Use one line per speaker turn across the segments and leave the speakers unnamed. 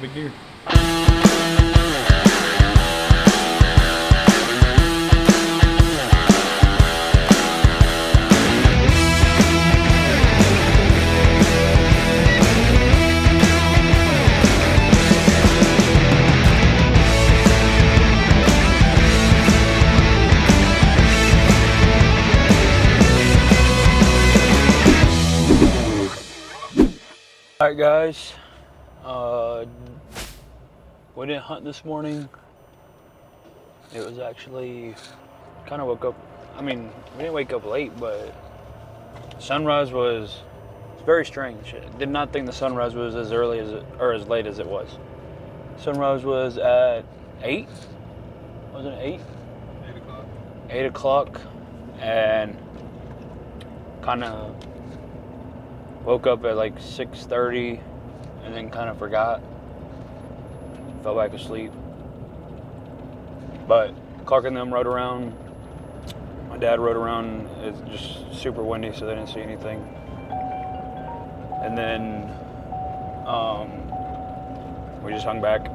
big deer. Alright guys, we didn't hunt this morning. It was actually, kind of woke up, we didn't wake up late, but sunrise was very strange. I did not think the sunrise was as early as or as late as it was. Sunrise was at 8, wasn't it 8?
8 o'clock.
8 o'clock, and kind of woke up at like 6:30 and then kind of forgot. Fell back asleep. But Clark and them rode around. My dad rode around. It's just super windy, so they didn't see anything. And then we just hung back.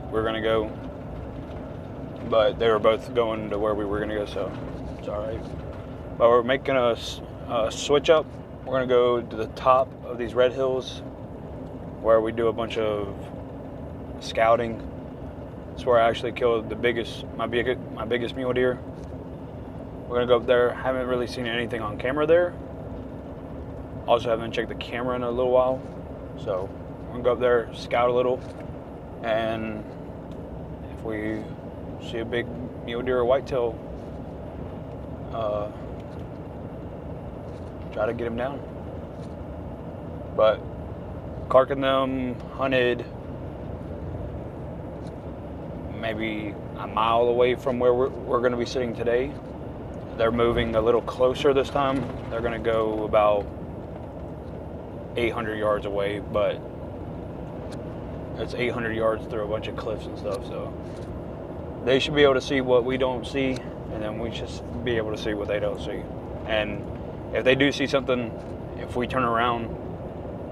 We were gonna go, but they were both going to where we were gonna go, so it's all right. But we're making a switch up. We're gonna go to the top of these red hills where we do a bunch of scouting. It's where I actually killed my biggest mule deer. We're gonna go up there. Haven't really seen anything on camera there. Also haven't checked the camera in a little while. So we're gonna go up there, scout a little, and if we see a big mule deer or whitetail, try to get him down. But Clark and them hunted maybe a mile away from where we're going to be sitting today. They're moving a little closer this time. They're going to go about 800 yards away, but it's 800 yards through a bunch of cliffs and stuff, so they should be able to see what we don't see, and then we should be able to see what they don't see. And if they do see something, if we turn around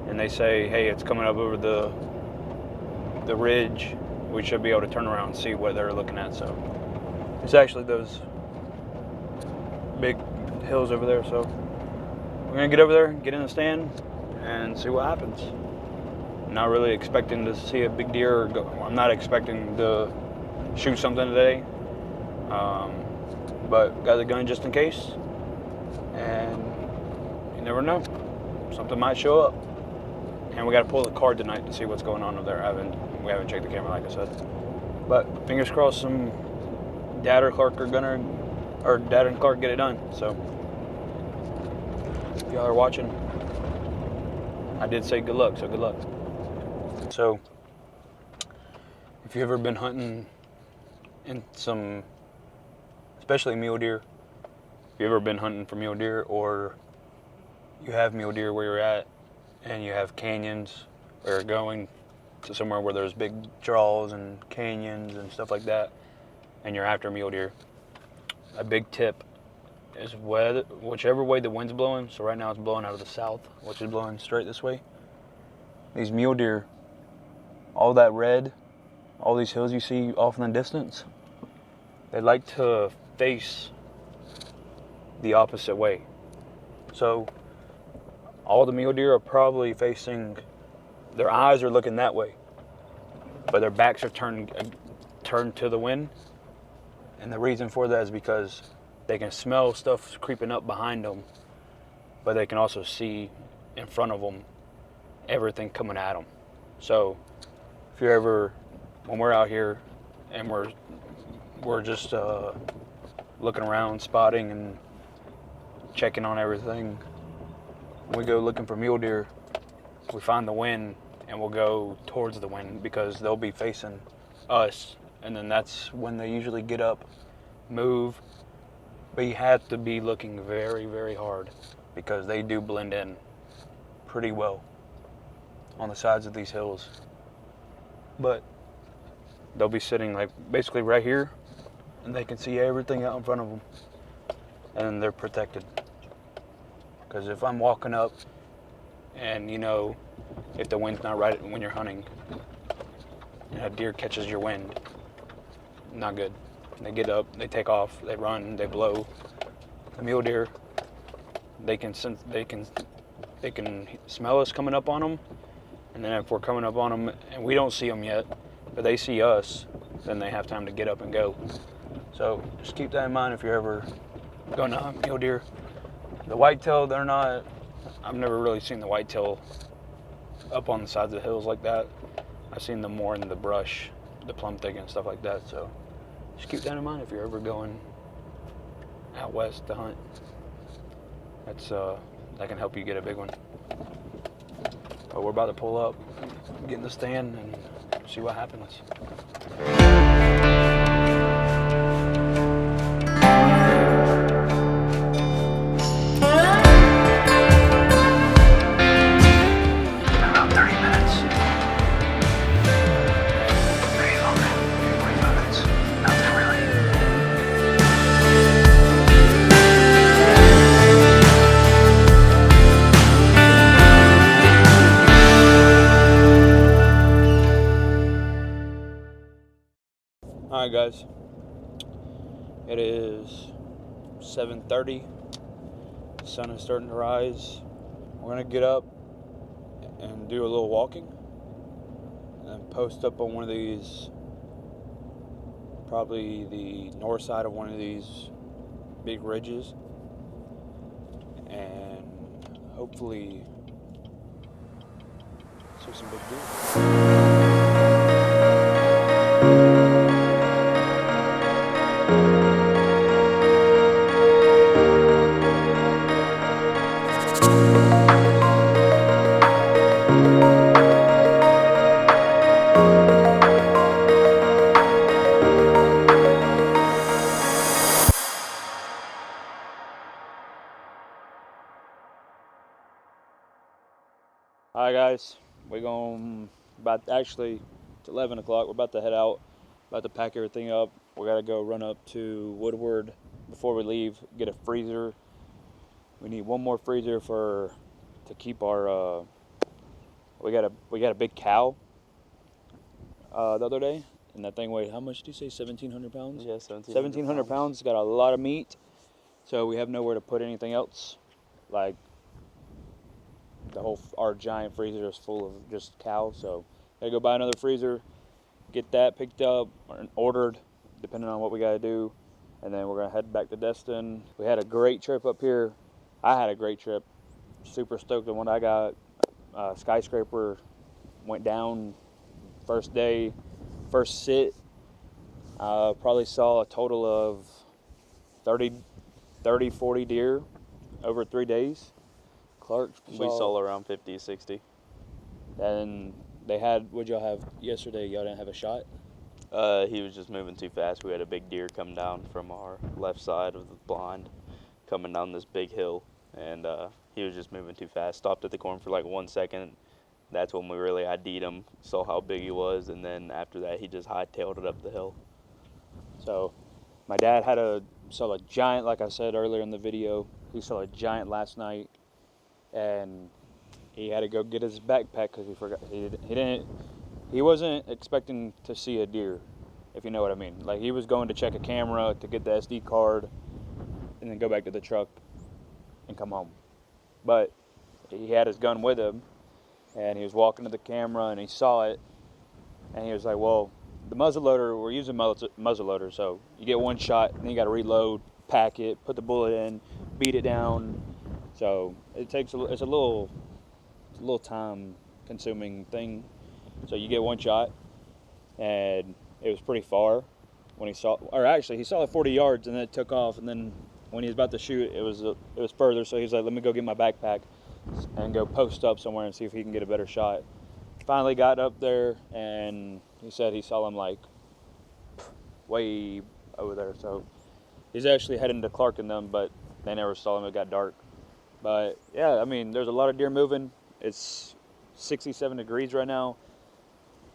and they say, hey, it's coming up over the ridge, we should be able to turn around and see what they're looking at. So it's actually those big hills over there. So we're gonna get over there, get in the stand, and see what happens. Not really expecting to see a big deer. I'm not expecting to shoot something today, but got the gun just in case. And you never know, something might show up. And we got to pull the card tonight to see what's going on over there. We haven't checked the camera, like I said. But fingers crossed, Dad and Clark get it done. So if y'all are watching, I did say good luck, so good luck. So if you've ever been hunting in some, especially mule deer, if you've ever been hunting for mule deer, or you have mule deer where you're at and you have canyons, or you're going to somewhere where there's big draws and canyons and stuff like that, and you're after mule deer, a big tip is whichever way the wind's blowing. So right now it's blowing out of the south, which is blowing straight this way. These mule deer, all that red, all these hills you see off in the distance, they like to face the opposite way. So all the mule deer are probably facing, their eyes are looking that way, but their backs are turned to the wind. And the reason for that is because they can smell stuff creeping up behind them, but they can also see in front of them everything coming at them. So if you're ever, when we're out here and we're just looking around, spotting and checking on everything, we go looking for mule deer, we find the wind and we'll go towards the wind because they'll be facing us, and then that's when they usually get up, move. But you have to be looking very, very hard because they do blend in pretty well on the sides of these hills. But they'll be sitting like basically right here, and they can see everything out in front of them, and they're protected. Because if I'm walking up and, you know, if the wind's not right when you're hunting, and a deer catches your wind, not good. They get up, they take off, they run, they blow. The mule deer, they can smell us coming up on them, and then if we're coming up on them and we don't see them yet, but they see us, then they have time to get up and go. So just keep that in mind if you're ever going to hunt mule deer. The whitetail, I've never really seen the whitetail up on the sides of the hills like that. I've seen them more in the brush, the plum thicket and stuff like that. So just keep that in mind if you're ever going out west to hunt. That can help you get a big one. But we're about to pull up, get in the stand, and see what happens. About 30 minutes. Pretty long, 45 minutes. Nothing really. Alright guys, it is 7:30, the sun is starting to rise. We're going to get up and do a little walking and then post up on one of these, probably the north side of one of these big ridges, and hopefully see some big deer. Alright guys, actually it's 11 o'clock, we're about to head out, about to pack everything up. We gotta go run up to Woodward before we leave, get a freezer. We need one more freezer to keep our, we got a big cow the other day, and that thing weighed, how much did you say, 1,700 pounds?
Yeah,
1,700 pounds, got a lot of meat, so we have nowhere to put anything else. Like, our giant freezer is full of just cows, so gotta go buy another freezer, get that picked up or ordered, depending on what we gotta do, and then we're gonna head back to Destin. We had a great trip up here. I had a great trip. Super stoked on what I got. Skyscraper went down first day, first sit. Probably saw a total of 40 deer over 3 days. Clark,
we saw around 50, 60.
And they had, what'd y'all have yesterday? Y'all didn't have a shot?
He was just moving too fast. We had a big deer come down from our left side of the blind, coming down this big hill, and he was just moving too fast. Stopped at the corn for like 1 second. That's when we really ID'd him, saw how big he was, and then after that he just hightailed it up the hill.
So my dad saw a giant, like I said earlier in the video. He saw a giant last night, and he had to go get his backpack because he forgot. He wasn't expecting to see a deer, if you know what I mean. Like, he was going to check a camera to get the SD card and then go back to the truck and come home. But he had his gun with him, and he was walking to the camera and he saw it, and he was like, well, the muzzleloader, we're using muzzleloader, so you get one shot and then you got to reload, pack it, put the bullet in, beat it down. So it's a little time consuming thing. So you get one shot, and it was pretty far when he saw it 40 yards, and then it took off, and then when he was about to shoot, it was further. So he's like, let me go get my backpack and go post up somewhere and see if he can get a better shot. Finally got up there, and he said he saw him like way over there. So he's actually heading to Clark and them, but they never saw him. It got dark. But yeah, I mean, there's a lot of deer moving. It's 67 degrees right now,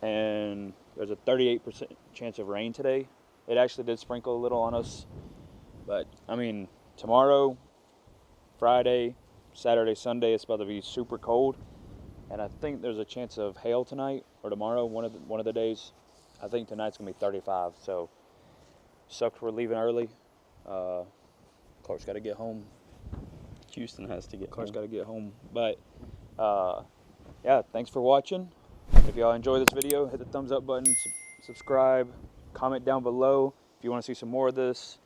and there's a 38% chance of rain today. It actually did sprinkle a little on us, but I mean, tomorrow, Friday, Saturday, Sunday, it's about to be super cold, and I think there's a chance of hail tonight or tomorrow, one of the days. I think tonight's gonna be 35. So sucks we're leaving early. Clark's got to get home.
Houston has to get
Clark's
home.
got to get home. But yeah, thanks for watching. If y'all enjoy this video, hit the thumbs up button, subscribe, comment down below if you want to see some more of this,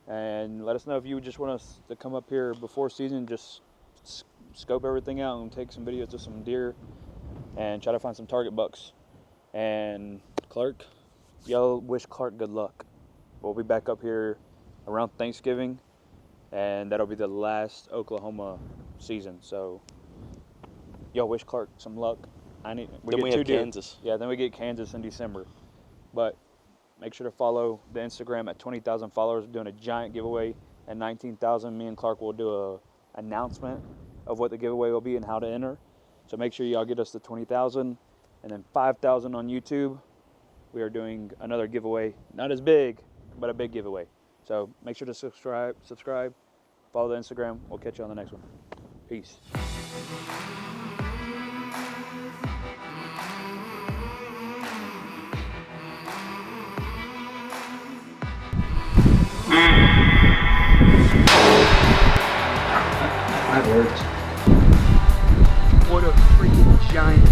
and let us know if you just want us to come up here before season, just scope everything out and take some videos of some deer and try to find some target bucks. And Clark, y'all wish Clark good luck. We'll be back up here around Thanksgiving, and that'll be the last Oklahoma season. So y'all wish Clark some luck.
Then we have Kansas.
Yeah, then we get Kansas in December. But make sure to follow the Instagram at 20,000 followers. We're doing a giant giveaway. At 19,000, me and Clark will do a announcement of what the giveaway will be and how to enter. So make sure y'all get us to 20,000, and then 5,000 on YouTube. We are doing another giveaway, not as big, but a big giveaway. So make sure to subscribe, follow the Instagram. We'll catch you on the next one. Peace. That worked. What a freaking giant.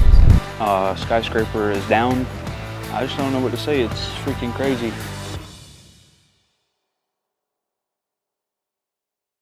Skyscraper is down. I just don't know what to say. It's freaking crazy.